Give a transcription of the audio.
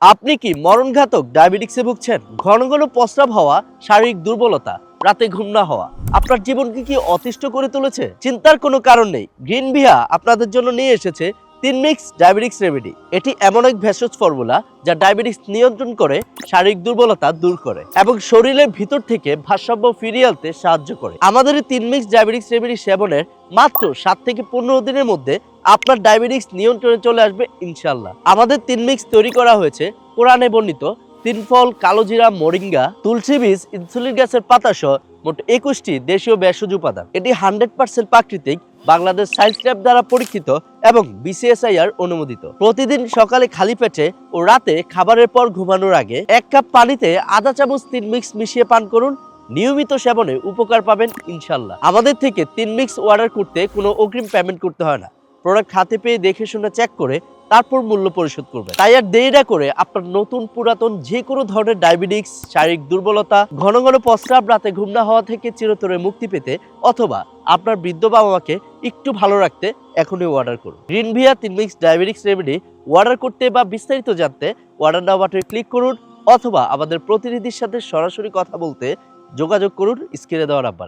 আপনি কি মরণঘাতক ডায়াবেটিক্সে ভুগছেন? ঘন ঘন প্রস্রাব হওয়া, শারীরিক দুর্বলতা, রাতে ঘুম না হওয়া আপনার জীবনকে কি অতিষ্ঠ করে তুলেছে? চিন্তার কোনো কারণ নেই। গ্রিন ভিয়া আপনাদের জন্য নিয়ে এসেছে 3 মিক্স ডায়াবেটিক্স রেমেডি। এটি এমন এক ভেষজ ফর্মুলা যা ডায়াবেটিক্স নিয়ন্ত্রণ করে, শারীরিক দুর্বলতা দূর করে এবং শরীরের ভিতর থেকে ভারসাম্য ফিরিয়ে আনতে সাহায্য করে। আমাদের এই 3 মিক্স ডায়াবেটিক্স রেমেডি সেবনের মাত্র 7 থেকে 15 দিনের মধ্যে আপনার ডায়াবেটিক্স নিয়ন্ত্রণে চলে আসবে ইনশাল্লাহ। আমাদের 3 মিক্স তৈরি করা হয়েছে কোরআনে বর্ণিত 3 ফল, কালোজিরা, মোরিঙ্গা, তুলসী বীজ, ইনসুলিন গাছের পাতা সহ মোট 21টি দেশীয় ভেষজ উপাদান। এটি 100% প্রাকৃতিক, বাংলাদেশ সায়েন্স ল্যাব দ্বারা পরীক্ষিত এবং BCSIR অনুমোদিত। প্রতিদিন সকালে খালি পেটে ও রাতে খাবারের পর ঘুমানোর আগে 1 কাপ পানিতে আধা চামচ 3 মিক্স মিশিয়ে পান করুন। নিয়মিত সেবনে উপকার পাবেন ইনশাল্লাহ। আমাদের থেকে 3 মিক্স অর্ডার করতে কোনো অগ্রিম পেমেন্ট করতে হয় না। প্রোডাক্ট হাতে পেয়ে দেখে শুনে চেক করে তারপর মূল্য পরিশোধ করবেন। তাই আর দেরি না করে আপনার নতুন পুরাতন যে কোনো ধরনের ডায়াবেটিক্স, শারীরিক দুর্বলতা, ঘন ঘন প্রস্রাব, রাতে ঘুম না হওয়া থেকে চিরতরে মুক্তি পেতে অথবা আপনার বৃদ্ধ বাবা মাকে একটু ভালো রাখতে এখনই অর্ডার করুন। Green via 3 mix diabetics remedy order করতে বা বিস্তারিত জানতে অর্ডার নাও বাটনে ক্লিক করুন অথবা আমাদের প্রতিনিধির সাথে সরাসরি কথা বলতে যোগাযোগ করুন স্ক্রিনে দেওয়া নাম্বারে।